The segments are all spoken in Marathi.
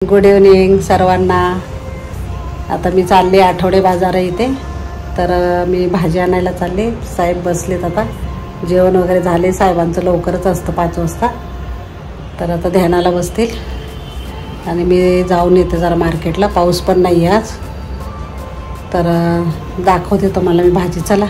गुड इव्हनिंग सर्वांना। आता मी चालले आठवडे बाजार इथे, तर मी भाजी आणायला चालले। साहेब बसलेत, आता जेवण वगैरे झाले, साहेबांचं लवकरच असतं 5 वाजता, तर आता ध्यानाला बसतील आणि मी जाऊन येते जरा मार्केटला। पाऊस पण नाही आज, तर दाखवते तुम्हाला मी भाजी। चला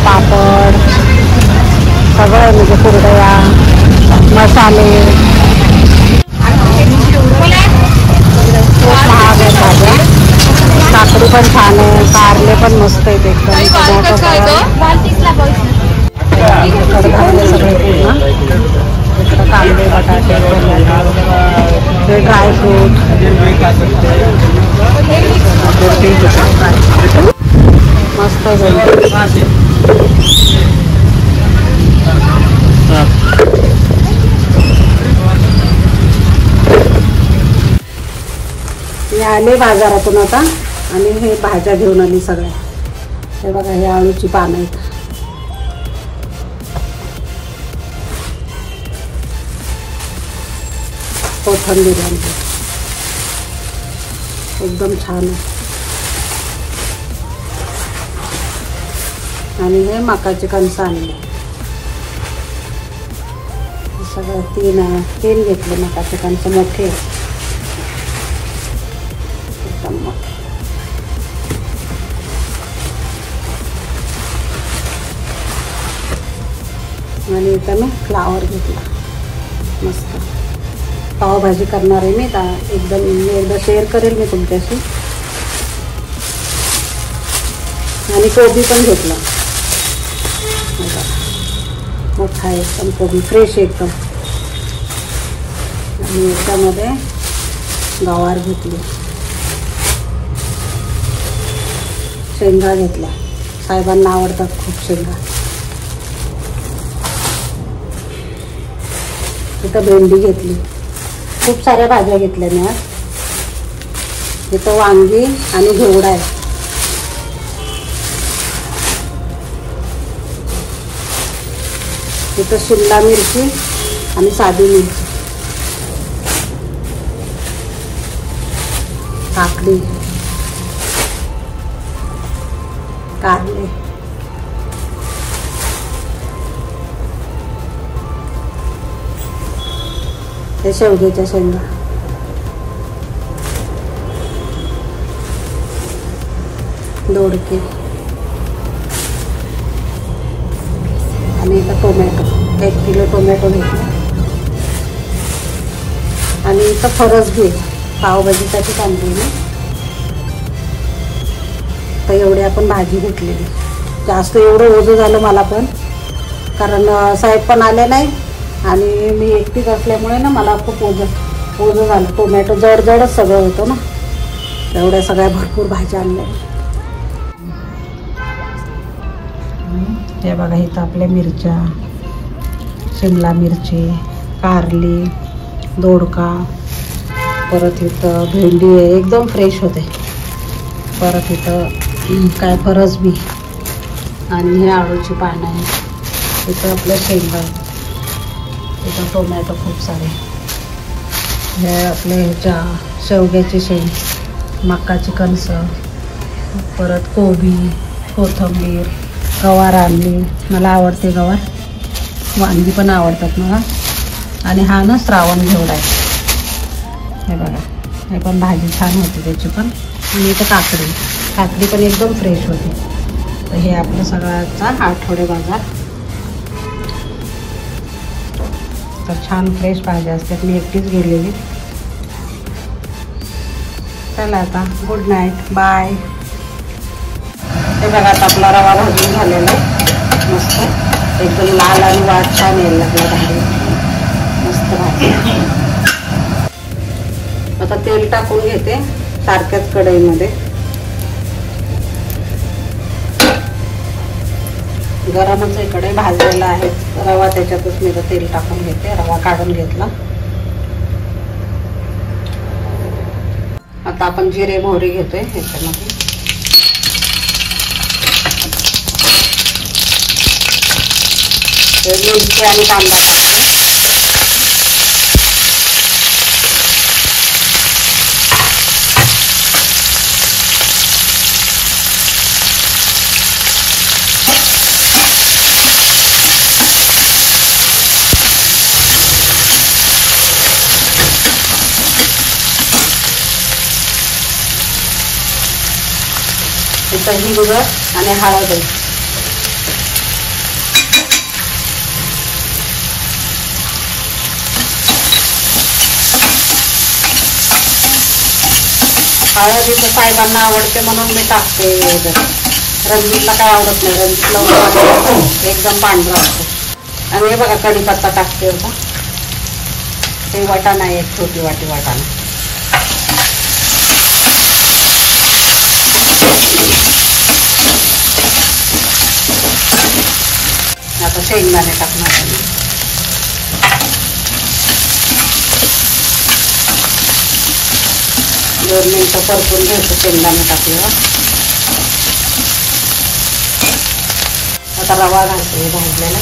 पापड सगळं, म्हणजे कुरडया, मसाले, खूप महाग आहे भाज्या। काकडी पण छान आहे, कारले पण मस्त आहेत एकदम। कडधान्य सगळे पूर्ण, इकडं कांदे, बटाटे, हे ड्रायफ्रूट, मस्त मी आले बाजारातून आता, आणि हे भाज्या घेऊन आली सगळ्या। हे बघा, हे आळूची पानं आहेत, कोथिंबीर एकदम छान आहे, आणि हे मकाचे कणस आणले सगळं। तीन घेतले मकाचे कणस, मोठे एकदम मोठे। आणि इथं मी फ्लावर घेतला मस्त। पावभाजी करणार आहे मी, एकदा शेअर करेल मी तुमच्याशी। आणि कोबी पण घेतला, मोठा एकदम कोबी, फ्रेश एकदम। आणि याच्यामध्ये गवार घेतली, शेंगा घेतल्या, साहेबांना आवडतात खूप शेंगा। इथं भेंडी घेतली, खूप साऱ्या भाज्या घेतल्या मी आज। इथं वांगी आणि घेवडा आहे। इथं शिमला मिरची आणि साधी मिरची, काकडी, कारले, हे शेवग्याच्या शेंगा, दोडके, आणि इथं टोमॅटो, 1 किलो टोमॅटो घेतला। आणि इथं फरसबी पावभाजीसाठी आणली मी, तर एवढी आपण भाजी घेतलेली। जास्त एवढं ओझं झालं मला पण, कारण साहेब पण आले नाही आणि मी एकटीच असल्यामुळे ना मला खूप ओझं झालं। टोमॅटो जडच सगळं होतं ना, एवढ्या सगळ्या भरपूर भाज्या आणल्या। हे बघा, इथं आपल्या मिरच्या, शिमला मिरची, कारली, दोडका, परत इथं भेंडी आहे, एकदम फ्रेश होते। परत इथं काय फरसबी, आणि हे आळूची पानं आहे। इथं आपल्या शेंगा, इथं टोमॅटो खूप सारे, हे आपले ह्याच्या शेवग्याची शेंग, मकाची कणस, परत कोबी, कोथिंबीर, गवार आणली, मला आवडते गवार, वांगी पण आवडतात मला। आणि हा ना श्रावण घेवडा आहे, हे बघा, हे पण भाजी छान होती त्याची पण। आणि इथं काकडी पण एकदम फ्रेश होती। तर हे आपलं सगळ्याचा आठवडे बाजार, तर छान फ्रेश भाज्या असतात। मी एकटीच गेलेली। चला आता गुड नाईट, बाय। हे बघा आता आपला रवा भाजून झालेला आहे मस्त एकदम लाल आणि वाट छान यायला लागला भाजी, मस्त भाजी. आता तेल टाकून घेते सारख्याच कढईमध्ये. गरमच आहे कढई, भाजलेला आहे रवा, त्याच्यातच मी तेल टाकून घेते. रवा काढून घेतला. आता आपण जिरे मोहरी घेतोय ह्याच्यामध्ये. मिरची आणि कांदा टाकते. हिंग आणि हळद. हळद इथं साहेबांना आवडते म्हणून मी टाकते. रणजितला काय आवडत नाही, रणजितला एकदम पांढरा असतो. आणि हे बघा कढीपत्ता टाकते होता. ते वाटाणा आहे, एक छोटी वाटी वाटाणा. आता शेंगदाणे टाकणार आहे. दोन मिनिटं परतून घ्यायचं शेंगदाणे टाकल्यावर. आता रवा घालते भाजलेला.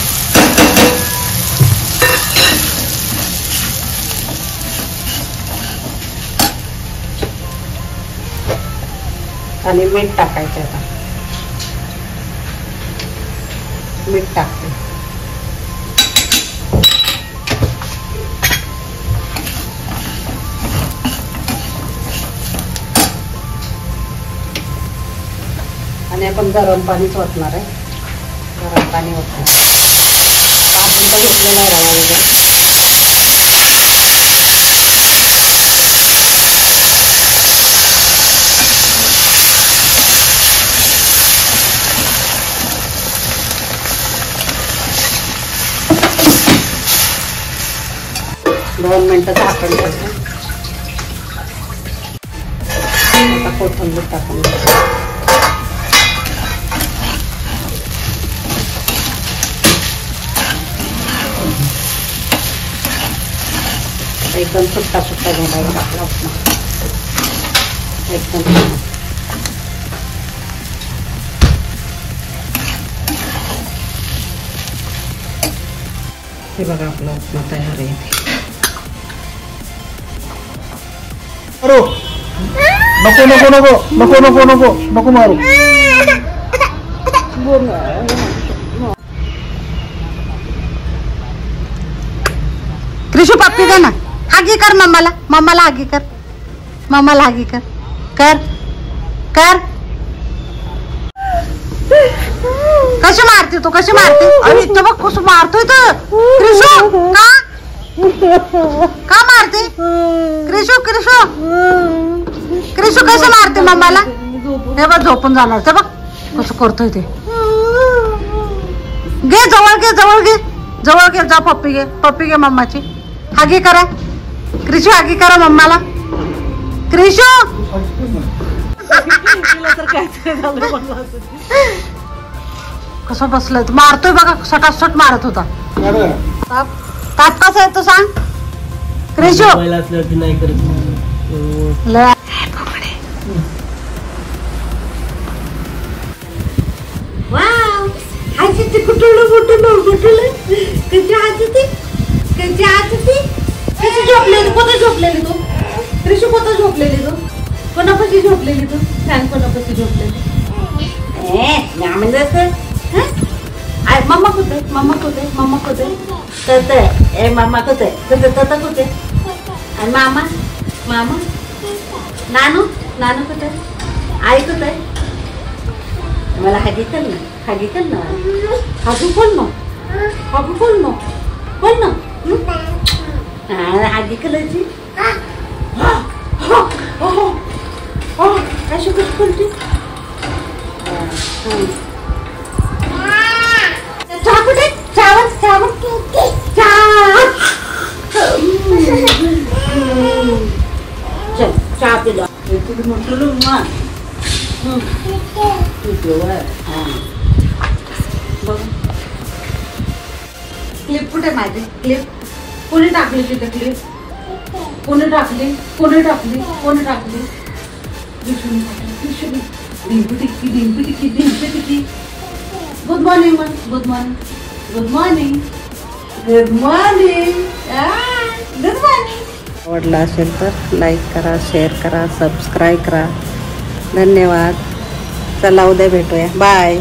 आणि मीठ टाकायचं. आता मीठ टाकते. आणि आपण गरम पाणीच ओतणार आहे. गरम पाणी ओतणार. भाजून तर घेतलेला आहे रवा वगैरे. दोन मिनिटं झाकण ठेवते. आता कोथिंबीर टाकून घ्यायची. एकदम सुट्टा सुट्टा घालायला टाकला एकदम. हे बघा आपला उपमा तयार आहे. नको नको नको नको नको नको नको मारू. कृषू पप्पी दे ना. हागी कर मम्माला. मम्माला हागी कर. मम्माला हागी कर. कर कर. कशी मारते तू, कशी मारते. अरे तो बघ कसं मारतोय तर. कृषू का मारते. कृषू कृषू कृषू कसं मारते मम्माला. हे बघ झोपून जाणार. ते बघ कसं करतोय ते. घे जवळ घे, जवळ घे, जवळ घे. जा पप्पी घे, पप्पी घे मम्माची. हागी करा कृषू, हागी करा मम्माला. कृषू कसं बसलाय. मारतोय बघा, सटासट मारत होता. ताप कसा येतो सांग कृषू. नाही करत. झोपलेली कोणती झोपलेली तू. कृषू कोणतं झोपलेली तू. कोणापाशी झोपलेली तू सांग. कोणापाशी झोपलेली. मम्मा कुठे, मम्मा कुठे, मम्मा कुठे. ए मम्मा कुठे, कुठे तता कुठे. आणि मामा, मामा, नानू, नानू कुठे. आई कुठे. मला हागी कर ना, हागी कर ना. हागू बोल ना, हागू बोल ना, बोल ना. हागी करायची. अशी कशी बोलते. चहा कुठे, मोठी मोठी रुमाल. बघ क्लिप कुठे माझी क्लिप कोणी टाकली तिथे क्लिप कोणी टाकली कोणी टाकली कोणी टाकली डिंपी टिक्की डिंपी टिक्की डिंपी टिक्की. गुड मॉर्निंग मग good morning good morning good morning good morning. आवडला असेल तर लाईक करा शेअर करा सबस्क्राईब करा. धन्यवाद. चला उद्या भेटूया बाय.